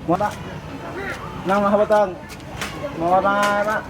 Một ạ. Năm là hai tầng. Một hai ba.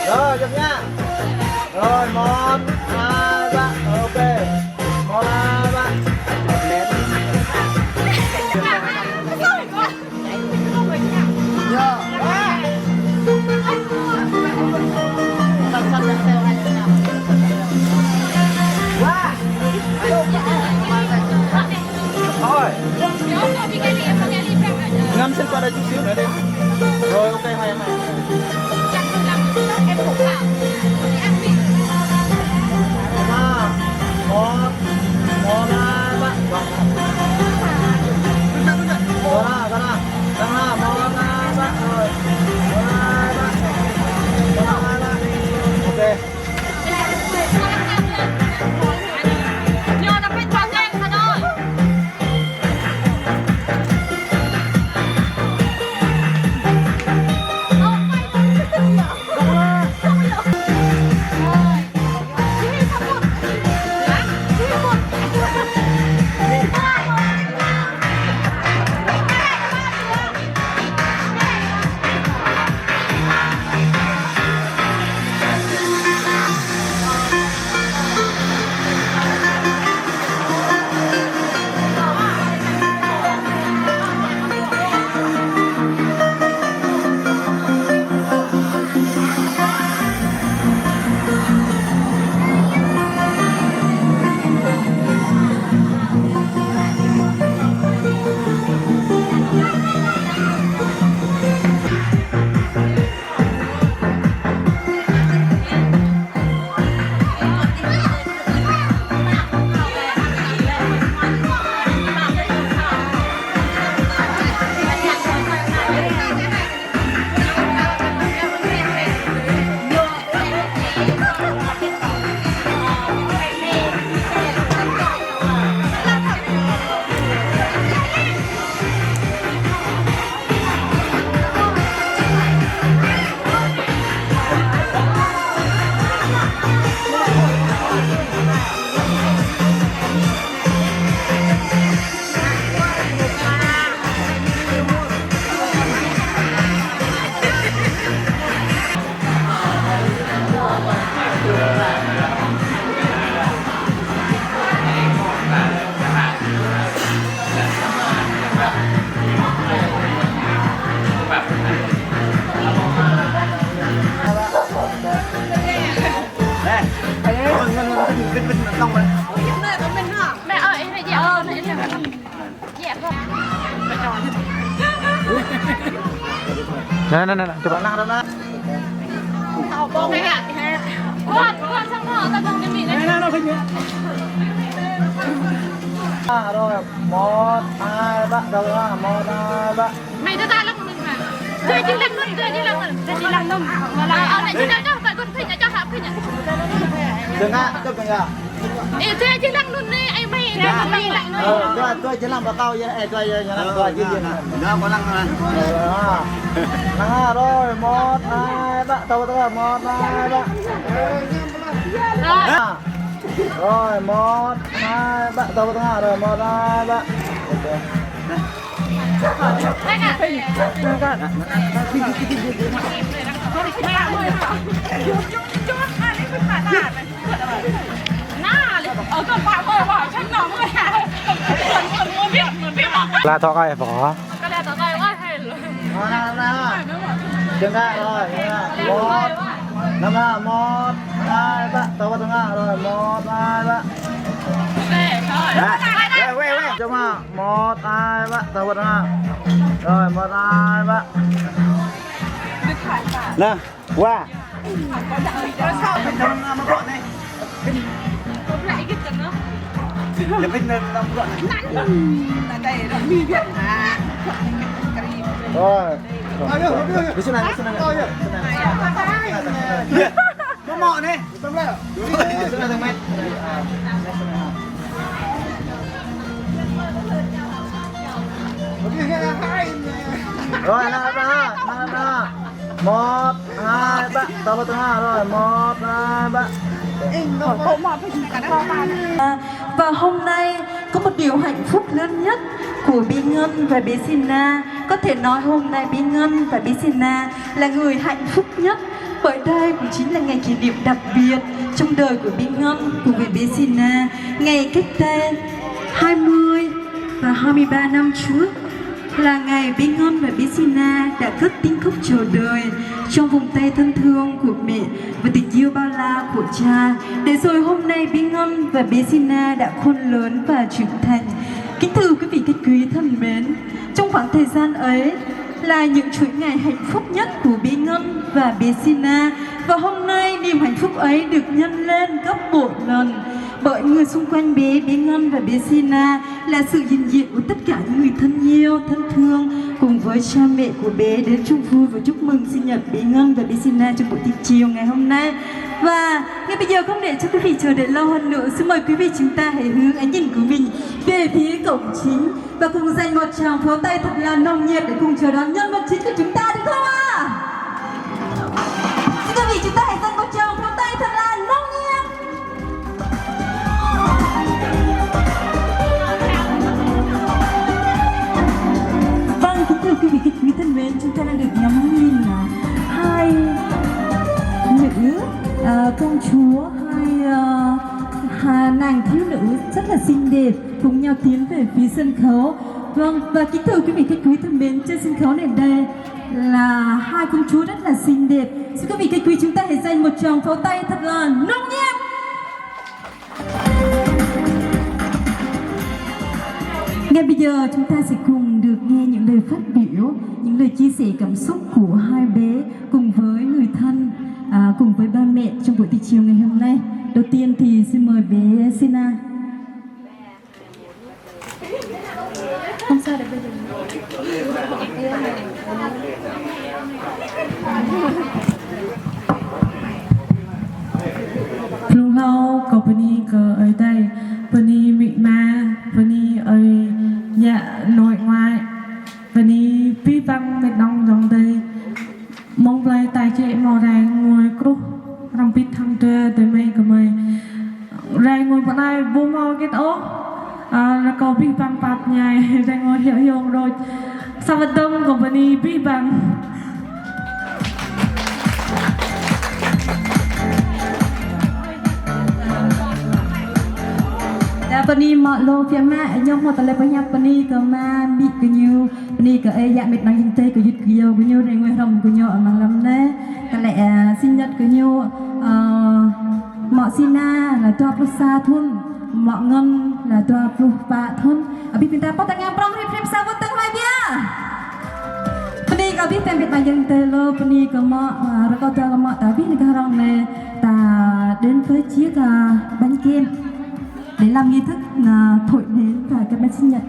Rồi chụp nha. Rồi 1 2 3. Ok. 1 2 3. Thôi. Ngâm xin qua đây chút xíu nữa đi. Rồi ok hai em. Em cũng vào. Một, hai, ba. Đó là, một, hai, ba. Rồi. Một, hai, ba. Một, hai, ba. Ok. Nah, coba. Nah. Bông này ạ. Con sang thở ta dùng cho mình đấy. Rồi, 1, 2, 3, đầu ra, 1, 2, 3. Mày cho ta lắc mình mà. Chơi chứ lắc luôn, chơi chứ lắc luôn. Này chứ lắc cho phải con khinh cho hạp khinh. Đừng ạ, chấp đừng ạ. Chơi chứ lắc luôn đi, anh mày mày lại nữa. Tôi chỉ làm vào tao vậy, tôi làm coi chứ gì. Đó, có lăng mà. Rồi, 1, 2, 3, tao 1, 2, 3. Rồi, 1, 2, 3, tao rồi, 1, 2, 3. Đây cả. Là thọ coi bỏ. Cái này tao coi quá hay rồi. Đừng ạ, rồi, 1, 1, 2, 3, tao rồi, 1, 2, 3. Quay. Cho mà 1, 2, 3, tao rồi, 1, 2, 3. Nè, qua. Nhập bên nâng năm gọn rồi. Đi xuống này. Nó mọ này. Xuống này thằng mẹ. Rồi, nào ra. 1, 2, 3. Tao vào thứ 2 rồi. 1, 2, 3. Và hôm nay có một điều hạnh phúc lớn nhất của Bí Ngân và bé Sina. Có thể nói hôm nay Bí Ngân và bé Sina là người hạnh phúc nhất, bởi đây cũng chính là ngày kỷ niệm đặc biệt trong đời của Bí Ngân cùng với bé Sina. Ngày cách đây 20 và 23 năm trước là ngày Bí Ngân và bé Sina đã cất tiếng khóc chào đời trong vòng tay thân thương của mẹ và tình yêu bao la của cha. Để rồi hôm nay Bí Ngân và bé Sina đã khôn lớn và trưởng thành. Kính thưa quý vị khách quý thân mến, trong khoảng thời gian ấy là những chuỗi ngày hạnh phúc nhất của Bí Ngân và bé Sina. Và hôm nay niềm hạnh phúc ấy được nhân lên gấp bội lần bởi người xung quanh bé Ngân và bé Sina là sự hiện diện của tất cả những người thân yêu, thân thương cùng với cha mẹ của bé đến chung vui và chúc mừng sinh nhật bé Ngân và bé Sina trong buổi tiệc chiều ngày hôm nay. Và ngay bây giờ không để cho quý vị chờ đợi lâu hơn nữa, xin mời quý vị chúng ta hãy hướng ánh nhìn của mình về phía cổng chính và cùng dành một tràng pháo tay thật là nồng nhiệt để cùng chào đón nhân vật chính của chúng ta, được không ạ? Xin quý vị chúng ta hãy dành một tràng pháo tay thật là nồng nhiệt. Vâng, kính thưa quý vị khách quý thân mến, chúng ta đang được ngắm nhìn hai nữ công chúa, hai nàng thiếu nữ rất là xinh đẹp cùng nhau tiến về phía sân khấu. Vâng, và kính thưa quý vị khách quý thân mến, trên sân khấu này đây là hai công chúa rất là xinh đẹp. Xin quý vị khách quý chúng ta hãy dành một tràng pháo tay thật là nồng nhiệt. Ngay bây giờ chúng ta sẽ cùng được nghe những lời phát biểu, những lời chia sẻ cảm xúc của hai bé cùng với người thân, cùng với ba mẹ trong buổi tiệc chiều ngày hôm nay. Đầu tiên thì xin mời bé Sina. Không sao, để bây giờ. Lúc lâu có Penny cờ ở đây, Penny bị ma, Penny ở nhà nội ngoại, Penny pi băng mệt đông trong đây, mong lại tài chế màu ràng ngồi cúc, rong pít thăng tre tới mây của mày, ràng ngồi bên này bố mò cái ố, là có pi băng bạt nhài, ràng ngồi hiểu hiểu rồi, sao vật đông của Penny pi băng. Penny mọi lô phía mẹ nhóm một tele với nhau Penny cơ ma bị cơ nhiêu Penny cơ ấy dạ mệt năng kinh tế cơ dứt cơ nhiều cơ nhiêu này ngoài rồng cơ nhiều ở mang lắm đấy cái lẽ sinh nhật cơ nhiêu mọi Sina là toa xa thun mọi Ngân là toa bạ thun ở bên ta bắt tay ngang prong rip rip sao vẫn tăng hai bia Penny kau bisa ambil panjang telo peni kemak rekau dah kemak tapi negara orang ne ta đến với chiếc bánh kem để làm nghi thức là thổi nến và cái bánh sinh nhật.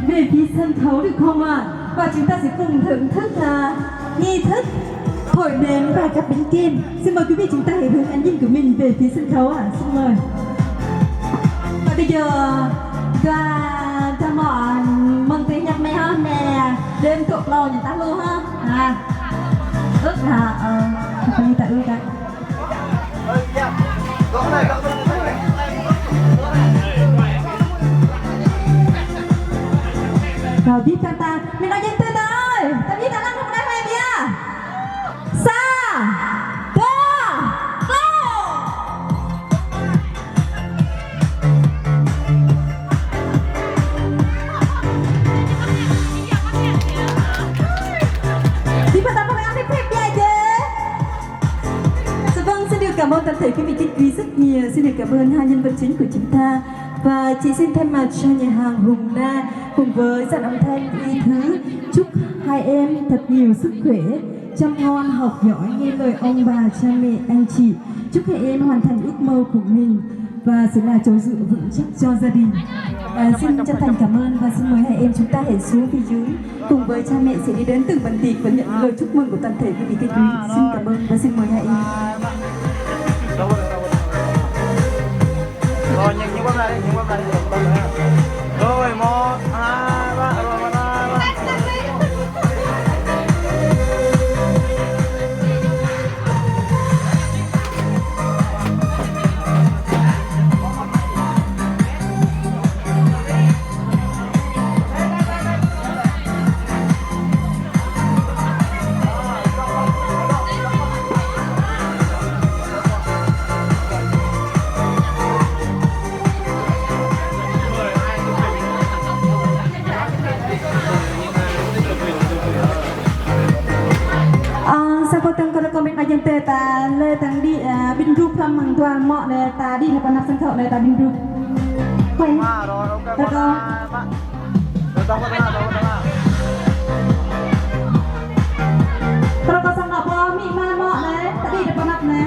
Về phía sân khấu được không ạ? Và chúng ta sẽ cùng thưởng thức nghi thức thổi nến và cắt bánh kem. Xin mời quý vị chúng ta hãy hướng ánh nhìn của mình về phía sân khấu ạ. Xin mời. Và bây giờ cho mọi mừng tiếng nhạc mẹ ha mẹ đêm thuộc lò nhà ta luôn ha. Ước không tại ước ạ. Rồi biết cho ta, mình nói dân tư ơi, ta biết ta làm không đây hay bia. Sa, ba, go. Thì bắt đầu phải ăn phép vậy chứ. Vâng, xin được cảm ơn toàn thể quý vị khách quý rất nhiều. Xin được cảm ơn hai nhân vật chính của chúng ta. Và chị xin thay mặt cho nhà hàng Hùng Na cùng với dàn âm thanh Y Thứ chúc hai em thật nhiều sức khỏe, chăm ngon, học giỏi, nghe lời ông bà, cha mẹ, anh chị. Chúc hai em hoàn thành ước mơ của mình và sẽ là chỗ dựa vững chắc cho gia đình. Xin chân thành cảm ơn và xin mời hai em chúng ta hãy xuống phía dưới cùng với cha mẹ sẽ đi đến từng bàn tiệc và nhận lời chúc mừng của toàn thể quý vị khách quý. Xin cảm ơn và xin mời hai em. Rồi những bấm này, rồi 1, 2, 3, rồi 1, 2, 3. Yang ta le tang di bin rup tham mang tuan mo le ta di lepas nak sengkau le ta bin rup. Baik. Rồi ok. Rồi tao có tengah. Kalau kau sang apa mi mana mo le tadi depan nak le.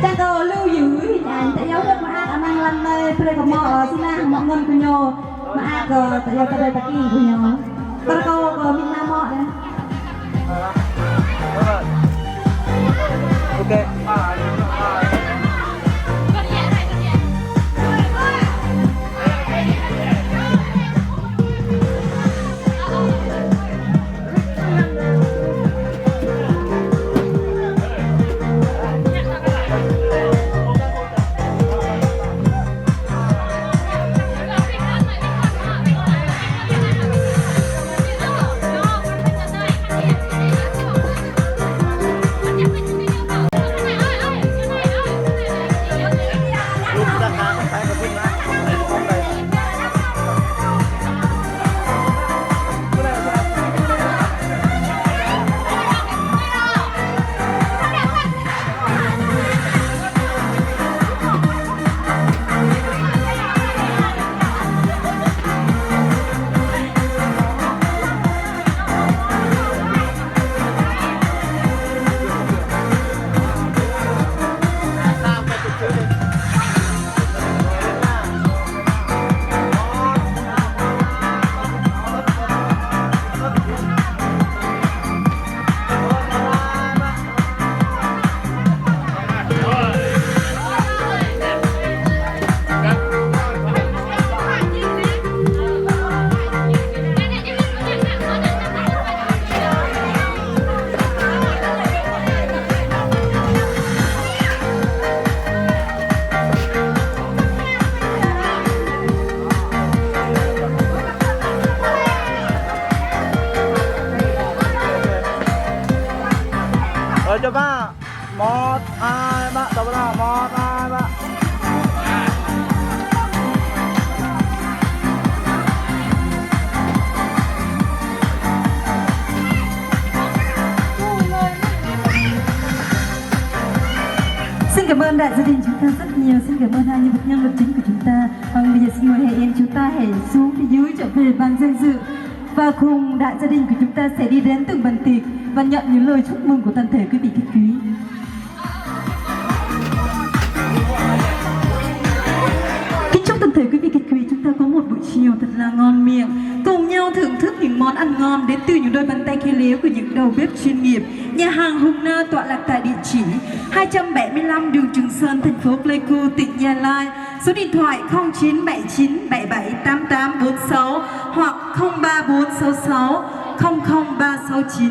Jangan kau lưu giữ hình ảnh tại dấu đất mà ăn mang lăn le pre kau mo sini mo ngon kunyo mà ăn tại dấu cái đây taki kunyo. Kalau kau mi mana mo le. Ok. 1 2 3 tập ra 1 2 3 Xin cảm ơn đại gia đình chúng ta rất nhiều. Xin cảm ơn hai nhân vật nhân vật chính của chúng ta. Bây giờ xin mời hai em chúng ta hãy xuống phía dưới trở về ban danh dự và cùng đại gia đình của chúng ta sẽ đi đến từng bàn tiệc và nhận những lời chúc mừng của toàn thể quý vị khách quý. Kính chúc toàn thể quý vị khách quý chúng ta có một buổi chiều thật là ngon miệng, cùng nhau thưởng thức những món ăn ngon đến từ những đôi bàn tay khéo léo của những đầu bếp chuyên nghiệp. Nhà hàng Hùng Na tọa lạc tại địa chỉ 275 đường Trường Sơn, thành phố Pleiku, tỉnh Gia Lai. Số điện thoại 0979 778846 hoặc 03466 00369.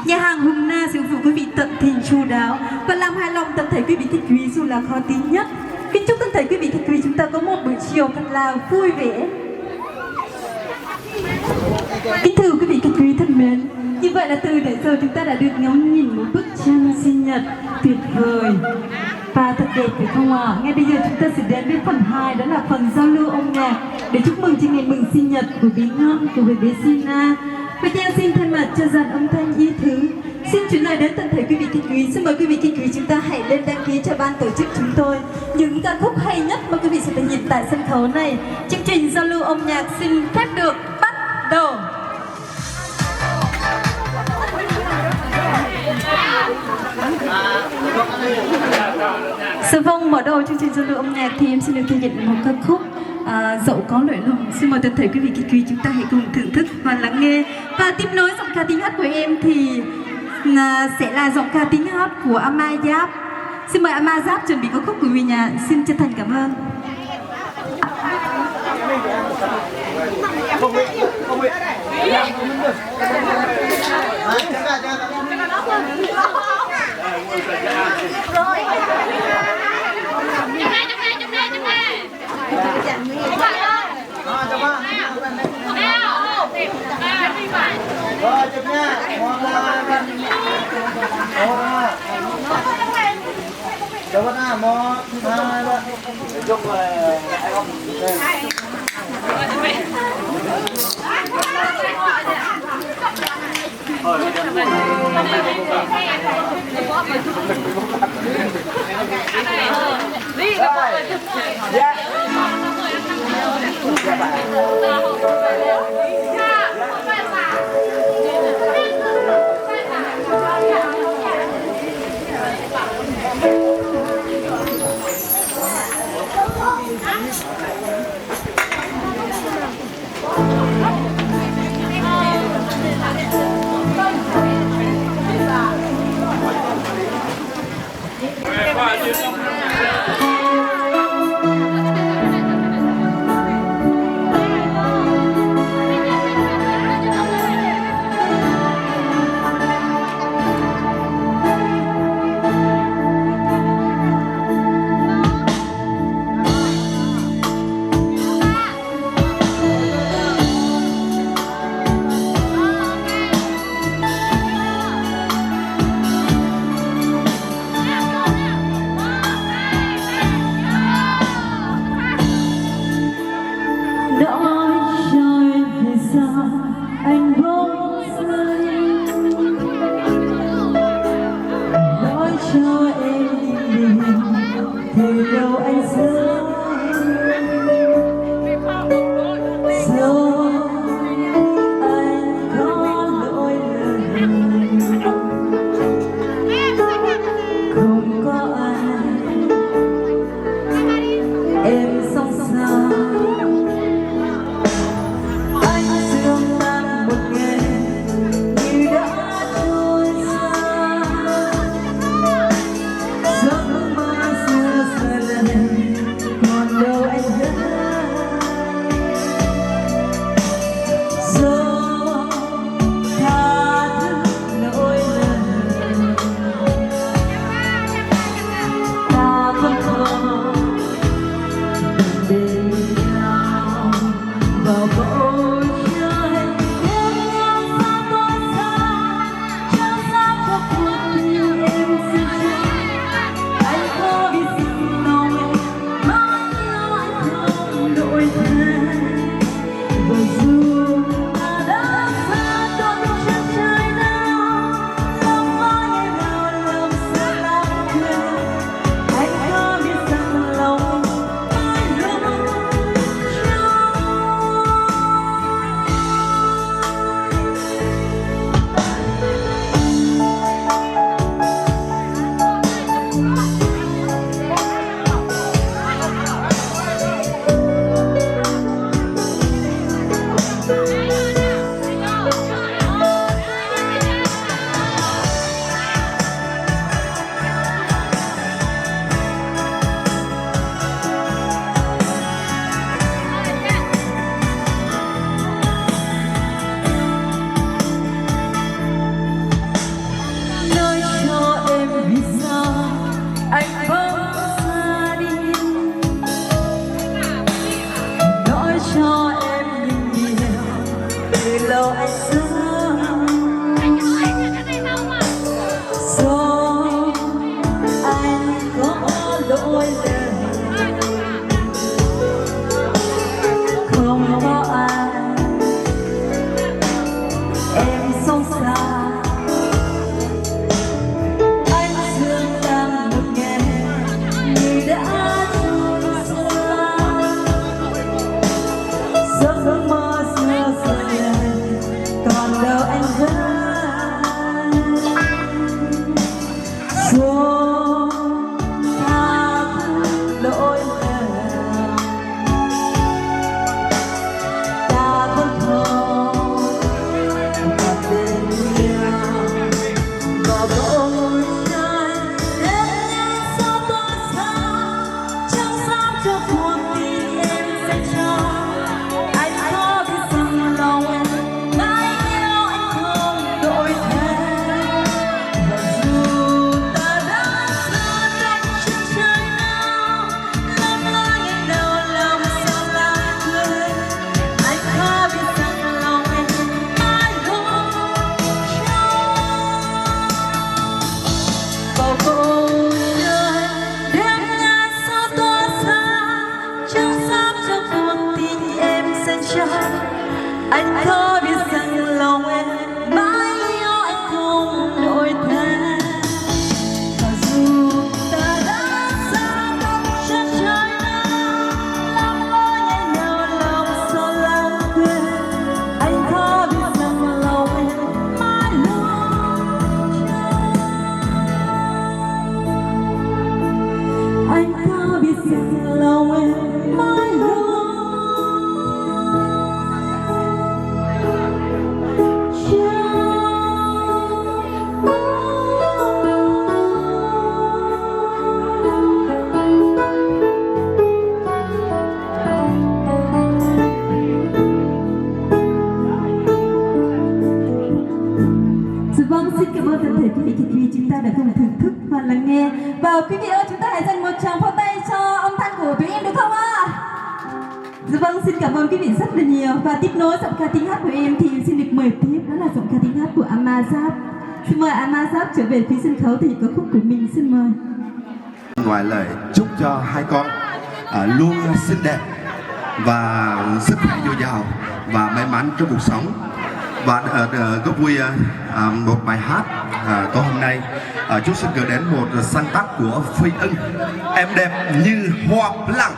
Nhà hàng Hùng Na sẽ phục vụ quý vị tận tình chu đáo và làm hài lòng toàn thể quý vị khách quý dù là khó tính nhất. Kính chúc toàn thể quý vị khách quý chúng ta có một buổi chiều thật là vui vẻ. Kính thưa quý vị khách quý thân mến, như vậy là từ nãy giờ chúng ta đã được ngắm nhìn một bức tranh sinh nhật tuyệt vời và thật đẹp phải không ạ? Ngay bây giờ chúng ta sẽ đến với phần 2, đó là phần giao lưu âm nhạc để chúc mừng trên ngày mừng sinh nhật của bé Ngân, của bé Sina. Và Trang xin thay mặt cho dàn âm thanh Y Thứ xin chuyển lời đến toàn thể quý vị khách quý. Xin mời quý vị khách quý chúng ta hãy lên đăng ký cho ban tổ chức chúng tôi những ca khúc hay nhất mà quý vị sẽ thể hiện tại sân khấu này. Chương trình giao lưu âm nhạc xin phép được bắt đầu. Sư Vong mở đầu chương trình giao lưu âm nhạc thì em xin được thể hiện một ca khúc Dẫu Có Lỗi Lầm. Xin mời toàn thể quý vị khách quý chúng ta hãy cùng thưởng thức và lắng nghe. Và tiếp nối giọng ca tiếng hát của em thì sẽ là giọng ca tiếng hát của Ama Giáp. Xin mời Ama Giáp chuẩn bị ca khúc của mình nhà. Xin chân thành cảm ơn. Rồi chụp nha. 1 2 3. Chụp nha. 1 2 3. Chụp rồi. có ai em sâu xa anh dương đang được nghe người đã trôi xa giấc mơ xưa rồi còn đâu anh vẫn rồi tha thứ lỗi lầm ta vẫn thôi và bên nhau và bầu trời đến sao tôi sao chẳng sao cho cuộc tình em sẽ cho anh có biết rằng lòng em mãi yêu anh không đổi thay và dù ta đã xa cách trên trời nào lắm lối ngày nào lòng sao lãng quên anh có biết rằng lòng em mãi luôn trong vào bầu trời đêm nga sao tỏa sáng chẳng sao cho cuộc tình em sẽ cho anh có biết rằng lòng em mãi yêu anh không đổi thay và dù ta đã xa cách trên trời nào lắm lối ngày nào lòng sao lãng quên anh có biết rằng lòng em mãi luôn anh có biết rằng lòng em mãi luôn Dạ vâng, xin cảm ơn toàn thể quý vị vì chúng ta đã cùng thưởng thức và lắng nghe. Và quý vị ơi, chúng ta hãy dành một tràng pháo tay cho âm thanh của tụi em được không ạ? Dạ vâng, xin cảm ơn quý vị rất là nhiều. Và tiếp nối giọng ca tiếng hát của em thì xin được mời tiếp đó là giọng ca tiếng hát của Amazap. Xin mời Amazap trở về phía sân khấu thì có khúc của mình, xin mời. Ngoài lời chúc cho hai con luôn xinh đẹp và sức khỏe dồi dào và may mắn trong cuộc sống. Và góp vui một bài hát tối hôm nay chúng xin gửi đến một sáng tác của Phi Ưng, Em đẹp như hoa lặng.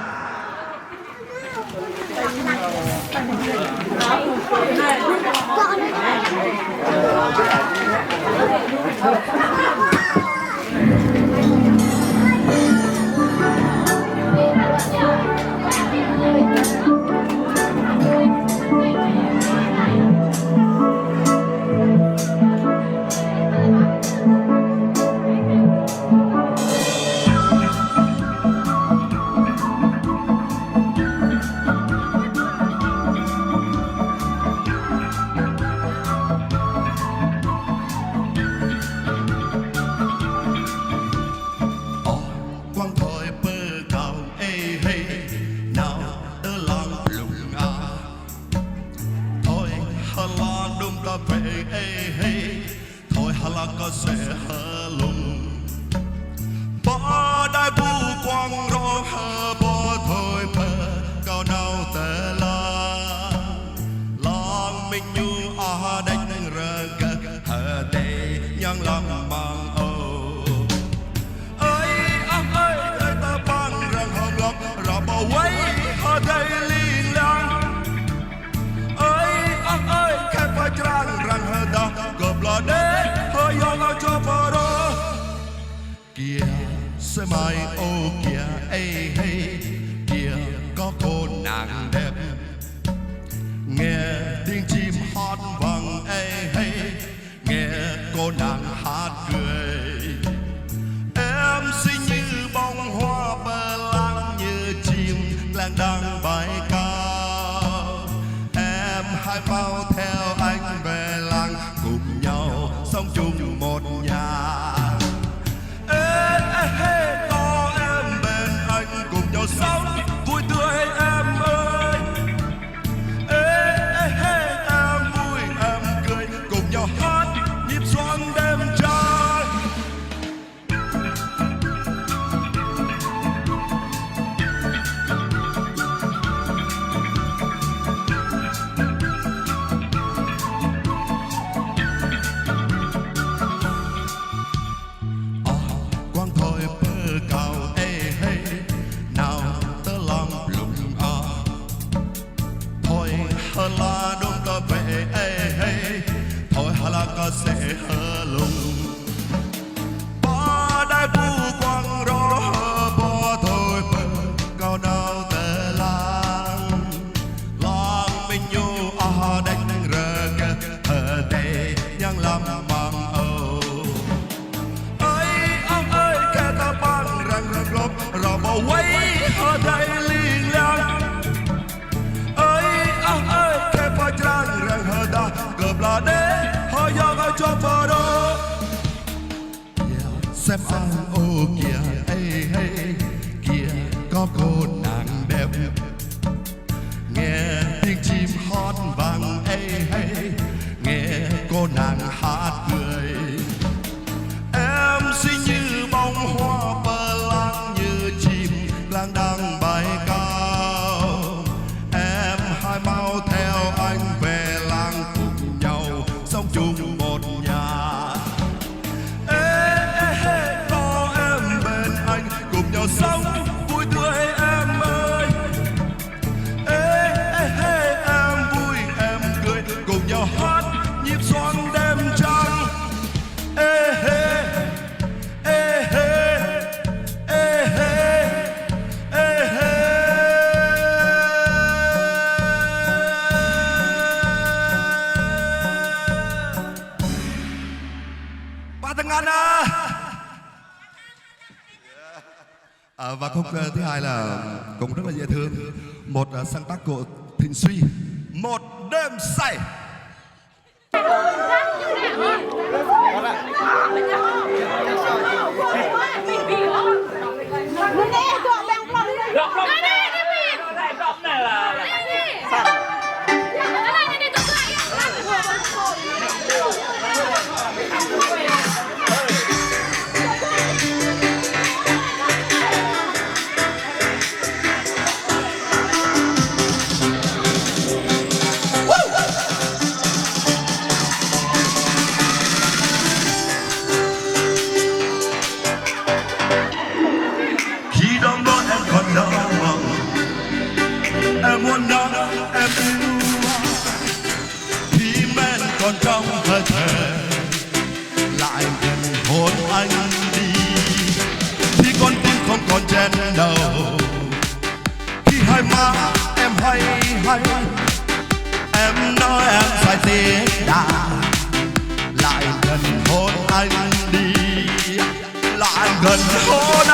có sẽ hờ lùng bỏ đại bu quang rô hờ bỏ thôi mơ cao nào tê la lòng mình như ở đánh rơ cơ hờ tê nhang lòng mang ô ơi ta băng rằng hồng lộc rõ bỏ quấy ở đây liên lang ơi khép phải trang rằng hờ đó gộp lò đế hơi yong ao cho bờ đó kia sẽ mai ô kia ê hey kia có cô nàng đẹp nghe tiếng chim hót vang ê hey nghe cô nàng hát cười em xinh như bông hoa bờ lăng như chim lang đang bay cao em hai bao theo anh về làng cùng nhau sống chung một nhà có em bên anh cùng nhau sống vui tươi em ơi em vui em cười cùng nhau hát nhịp xoan đêm trai hờ la đôm ta về thôi hà la có sẽ hờ lùng ba đại bu quang rõ hờ bỏ thôi bờ cao đào tề lang mình nhu đánh rờ kê hờ tề nhang làm mang âu ơi ông ơi kẻ ta băng răng lốp rò bỏ quay hờ đây liên lang ơi ông ơi kẻ phải răng hờ ta cướp là đế hờ giang ở cho bờ đó xem anh ô kìa kìa có cô nàng đẹp nghe tiếng chim hót vang nghe cô nàng hát cười em xinh như bông hoa bờ lang như chim lang đang bay cao em hai mau theo anh về làng cùng nhau sống chung một nhà có em bên anh cùng nhau sống vui tươi em ơi em vui em cười cùng nhau hát nhịp xoan đêm trăng ba thằng anh và khúc thứ hai là cũng rất là dễ thương, một sáng tác của Thịnh Suy, Một đêm say. Em muốn nói em yêu khi men còn trong hơi thở lại gần hôn anh đi khi con tim không còn chen đầu khi hai má em hay em nói em phải tiếc đã lại gần hôn anh đi lại gần hôn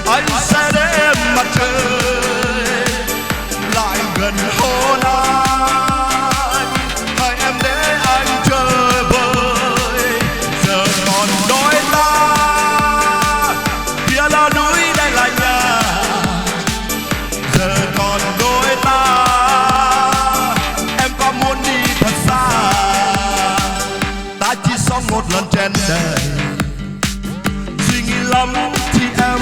anh sẽ để em mặt trời lại gần hôn anh hay em để anh chơi vơi giờ còn đôi ta kia là núi đây là nhà giờ còn đôi ta em có muốn đi thật xa ta chỉ sống một lần trên đời suy nghĩ lắm thì em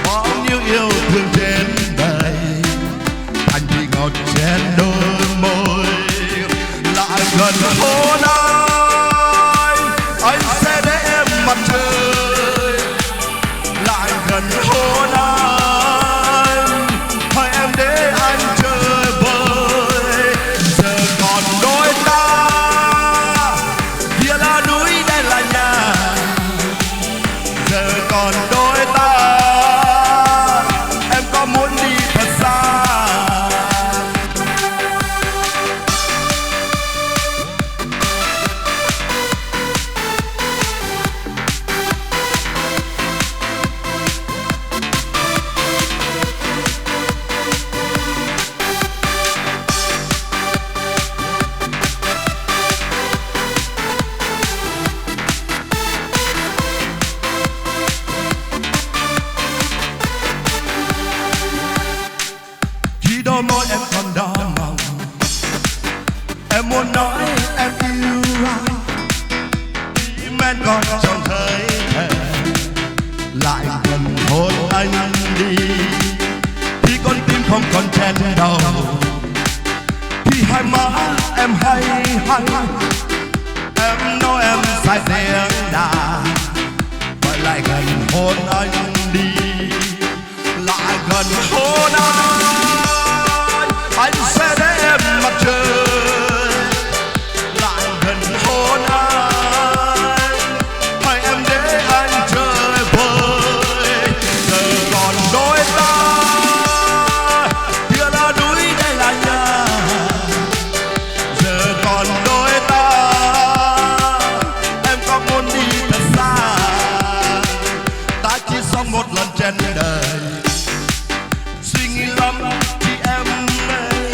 bao nhiêu yêu thương trên đời thành vị ngọt trên đôi môi lại gần hôn anh sẽ để em mặt trời lại gần hôn anh hay em để anh chơi vơi giờ còn đôi ta kia là núi đây là nhà giờ còn đôi ta muốn đi thật xa đôi môi em còn đỏ mọng em muốn nói em yêu anh tim em còn trong hơi thở lại gần hôn anh đi khi con tim không còn chen đầu khi hai má em hay em nói em sai tiếng đà vậy lại gần hôn anh đi lại gần hôn anh lắm chị em ơi,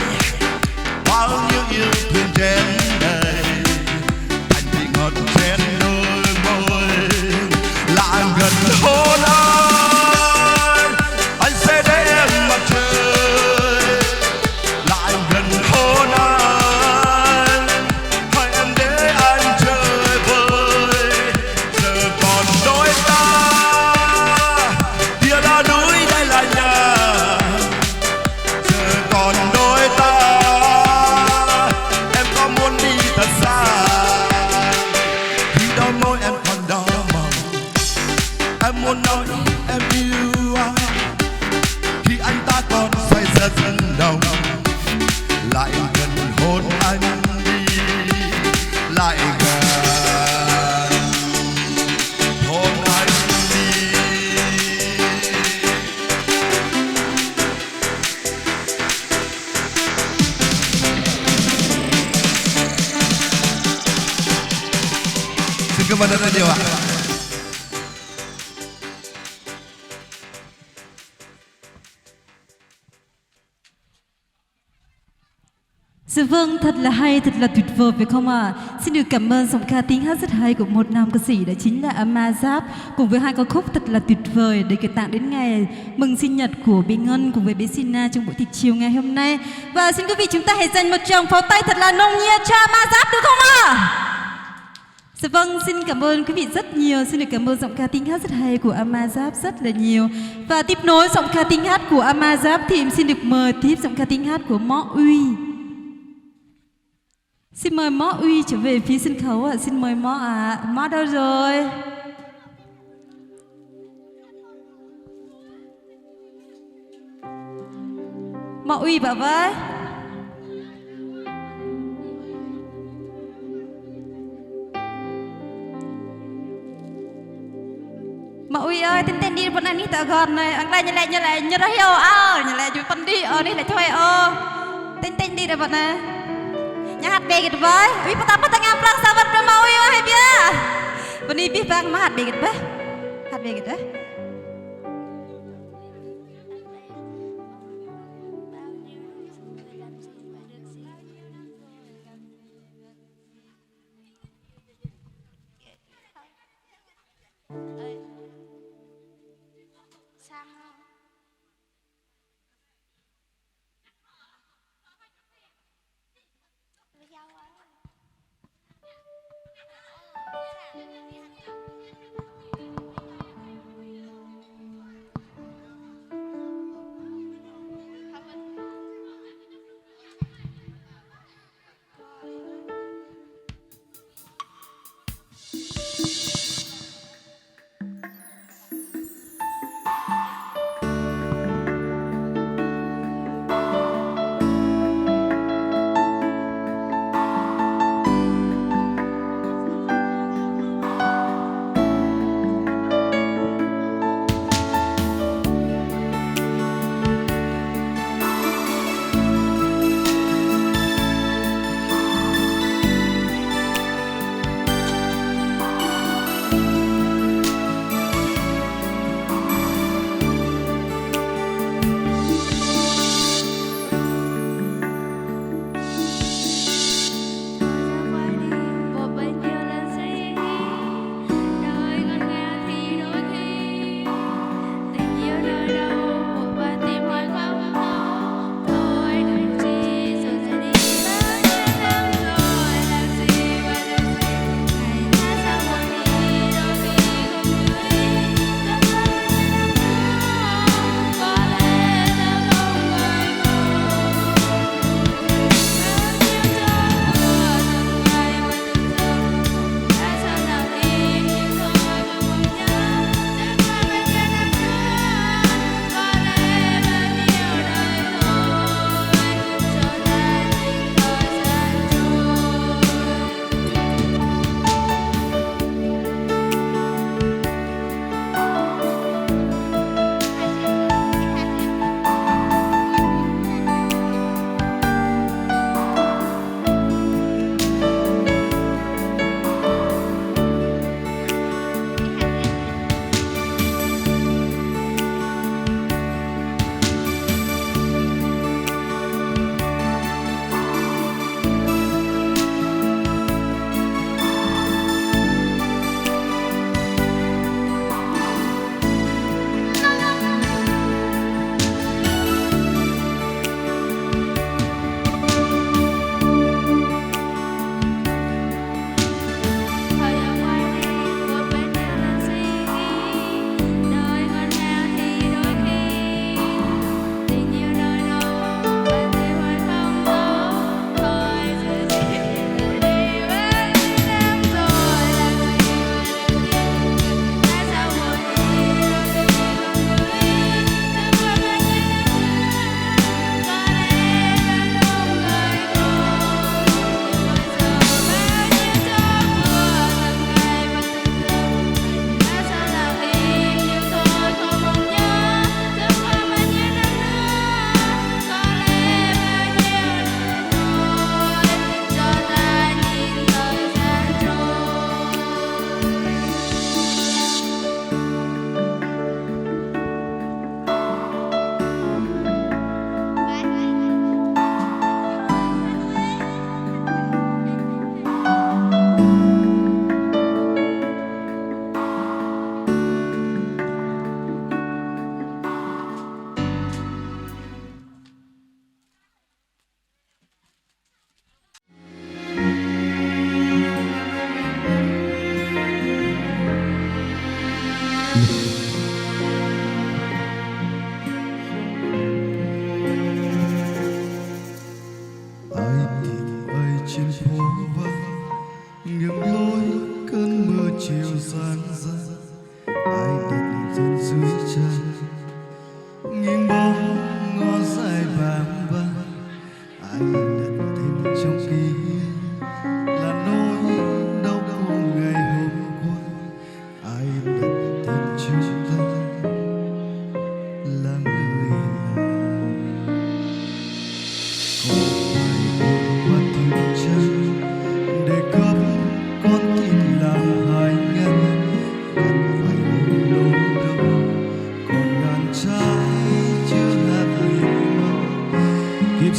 bao nhiêu yêu thương trên đời thành vị ngọt trên đôi môi lại gần hôn anh sẽ để em mặt trời lại gần hôn anh hãy em để anh chơi vơi giờ còn đôi ta kia là núi đây là nhà giờ còn đôi ta em có muốn đi thật xa khi đôi môi em còn đỏ màu em muốn nói em yêu anh khi anh ta còn say rất đồng lại gần hôn anh đi lại gần hôn anh đi. Xin cảm ơn rất là nhiều ạ. Dạ vâng, thật là hay, thật là tuyệt vời phải không ạ? Xin được cảm ơn giọng ca tiếng hát rất hay của một nam ca sĩ đó chính là Ama Giáp cùng với hai ca khúc thật là tuyệt vời để gửi tặng đến ngày mừng sinh nhật của bé Ngân cùng với bé Sina trong buổi tiệc chiều ngày hôm nay. Và xin quý vị chúng ta hãy dành một tràng pháo tay thật là nồng nhiệt cho Ama Giáp được không ạ? Dạ vâng, xin cảm ơn quý vị rất nhiều. Xin được cảm ơn giọng ca tiếng hát rất hay của Ama Giáp rất là nhiều. Và tiếp nối giọng ca tiếng hát của Ama Giáp thì em xin được mời tiếp giọng ca tiếng hát của Mõ Uy. Xin mời Mõ Uy trở về phía sân khấu ạ. Xin mời Mõ ạ. Mõ đâu rồi? Mõ Uy bảo với. Mõ Uy ơi, tên đi bọn anh đi tạo gần này. Anh lại như đó hiểu như lại chú phân đi đi lại thôi tên đi rồi bọn này. Yang hat begit boy, wi pertama tengah perang sahabat Romawi wahai dia. Beni bih bang mah hat begit bah, hat begit eh.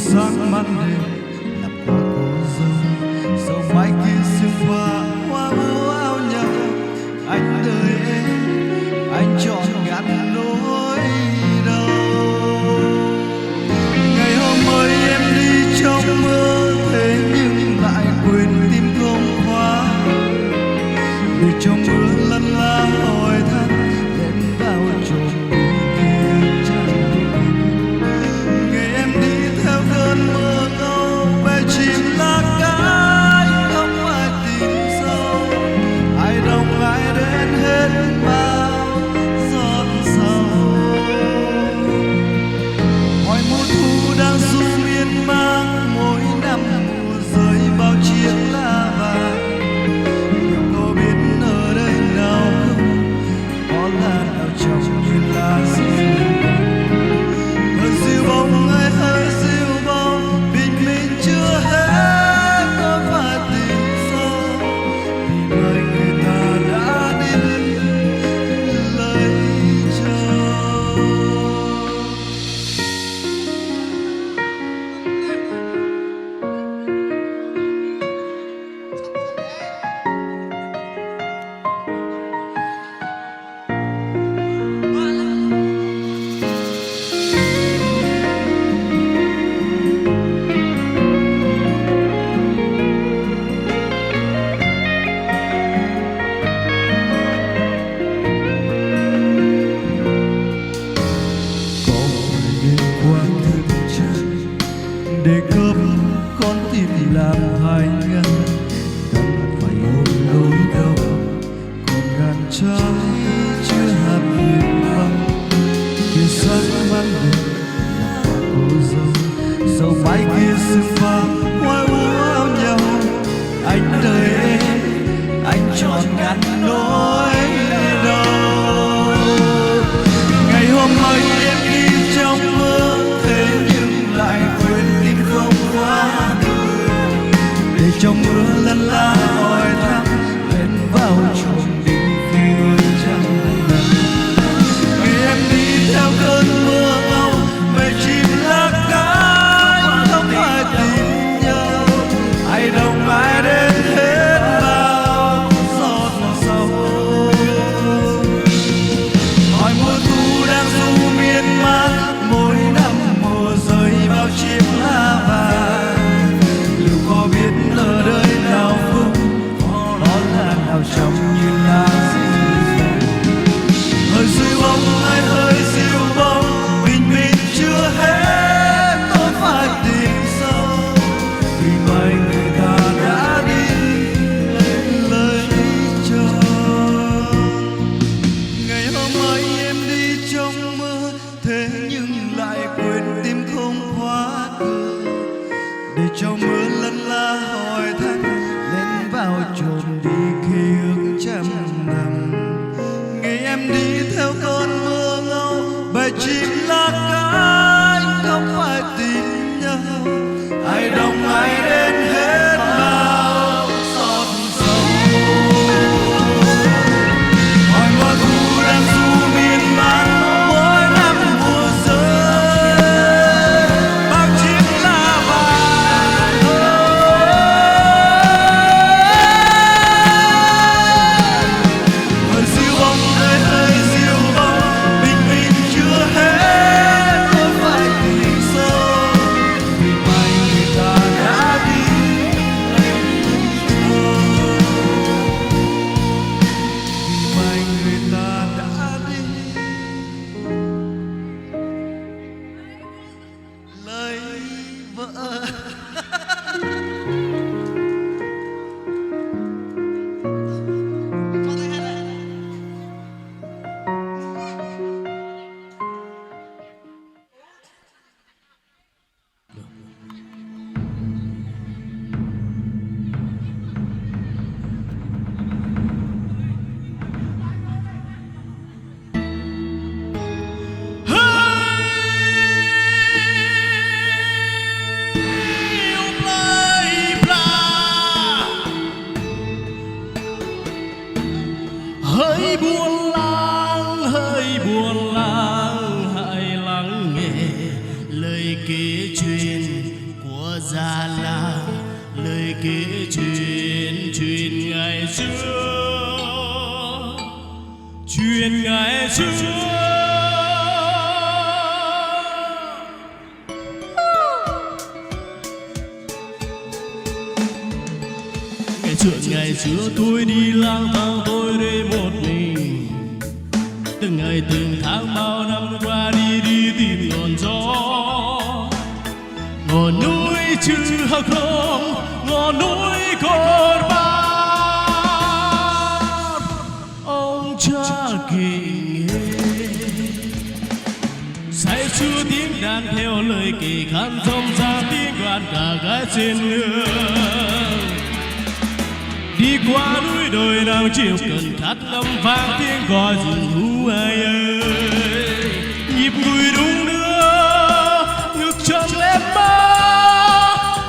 sáng màn đêm làm quà cô dâu sau mái kia sương hoa hoa ưu áo nhau anh đợi em anh chọn ngàn nỗi đau ngày hôm ấy em đi trong mơ thế nhưng lại quên tim không khóa để trong mưa lăn la hỏi thăm đến bao trộm kia chẳng ngày em đi theo cơn mơ ngâu về chim lá cái không phải tìm sâu ai đông ai đến hết bao giọt sầu hỏi mùa thu đang du miên man mỗi năm mùa rơi bao chiếc lá vàng có biết ở đây nào không có là nào trong như lá hơi dịu bóng ai hơi dịu bóng bình minh chưa hết có phải tìm sâu vì người người ta đã đi lấy chồng. Có phải đêm qua thức chân để cướp con tim làm hai ngăn cần phải ôm nỗi đau còn ngàn trái chưa hạt huyền băng kia sáng mang đêm làm quà cô dâu sau mái kia sương pha hoa ưu áo nhau anh đợi em anh chọn ngàn nỗi đau ngày hôm ấy em đi trong mơ thế nhưng lại quên tim không khóa cửa để trong mưa lăn la hỏi thăm lên vào trộm đi khi người chẳng nằm ngày em đi theo cơn mưa ngâu về chim lá cái không phải tìm nhau ai đông ai đến hết bao giọt sầu hỏi mùa thu đang du miên man mỗi năm mùa rơi bao chiếc lá vàng liệu có biết ở đời nào không đó là nào trong như lá hơi dịu bóng ai hơi dịu bóng bình minh chưa hết tôi phải tìm sâu vì mai người ta đã đi lấy chồng ngày hôm ấy em đi trong mơ thế nhưng lại quên tim không khóa cửa để trong mưa lăn la hỏi thăm lên vào trộm đi khi ước chăm nằm ngày em đi theo cơn mưa ngâu bầy chim lá cái không phải tìm nhau ai đông ai đến hết bao giọt sầu hỏi mùa thu đang du miên man mỗi năm mùa rơi bao chiếc lá vàng hơi dịu bóng ơi hơi dịu bóng bình minh chưa hết tôi phải tìm sâu vì mai người ta đã đi vì mai người ta đã đi lấy vợ. hơi buồn lắng hãy lắng nghe lời kể chuyện già là lời kể chuyện ngày xưa chuyện ngày xưa. Ngày xưa tôi đi lang thang tôi đây một mình, từng ngày từng tháng bao năm qua đi tìm ngọn gió, ngọn núi chữ hạc long, ngọn núi cồn bát. Ông cha kể say sưa tiếng đàn theo lời kể khăn rong ra tiếng đoàn cả gái trên đường. Đi qua núi đồi nào chiều cần khát ngâm vang tiếng gọi rừng hú ai ơi, nhịp người đung đưa ngực trong em mơ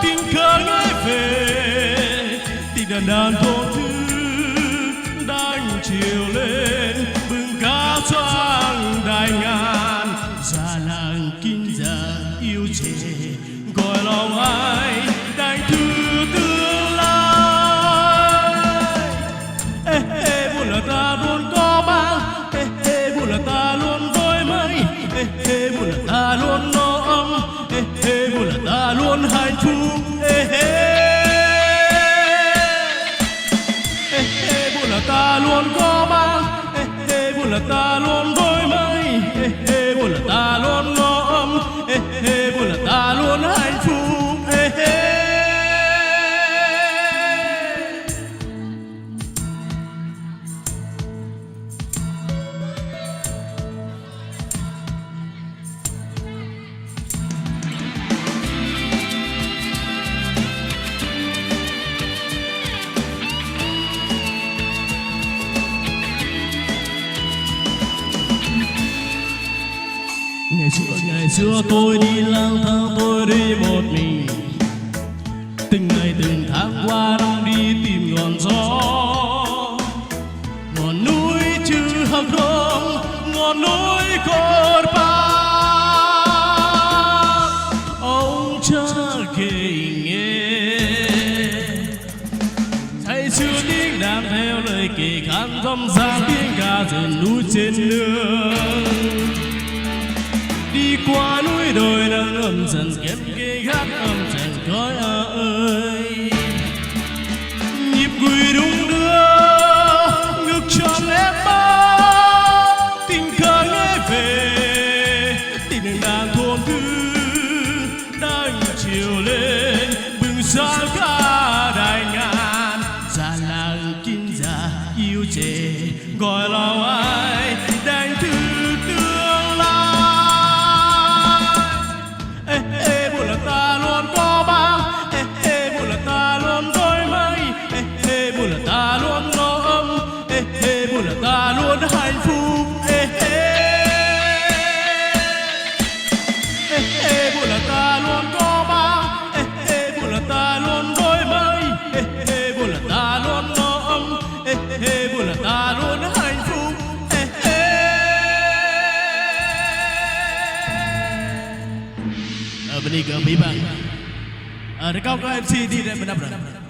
tình cờ nghe về tình đàn thôn thư đang chiều lên bừng cá xoang đài ngàn. Già làng kinh già yêu trẻ gọi lòng ai đang thư tương lai. Buồn là ta luôn có mang, buồn là ta luôn đôi mây, buồn là ta luôn no ấm, buồn là ta luôn hạnh phúc. Buồn là ta luôn có mang, buồn là ta luôn đôi mây, buồn là ta luôn no ấm, buồn là ta luôn hạnh phúc. Ngày xưa tôi đi lang thang tôi đi một mình, từng ngày từng tháng qua đông đi tìm ngọn gió, ngọn núi chữ hạc long, ngọn núi cồn bát. Ông cha kể nghe say sưa tiếng đàn theo lời kể khăn râm ra tiếng ca rừng núi trên đường. Đi qua núi đồi đang âm dần kém ghê gác âm dần khói ơi, nhịp người đung đưa ngực tròn em mơ tình cờ nghe về tình đàn thôn thư đang chiều lên bừng sáng cả đài ngàn. Già làng kinh già yêu trẻ gọi lòng ai đang thư tương lai. Buồn là ta luôn có mang, buồn là ta luôn đôi mây, buồn là ta luôn no ấm, buồn là ta luôn hạnh phúc. Buồn là ta luôn có mang, buồn là ta luôn đôi mây, buồn là ta luôn no ấm, buồn là ta luôn hạnh phúc. Bên đi ke Bibang. Rekam ke MC di dan benar-benar.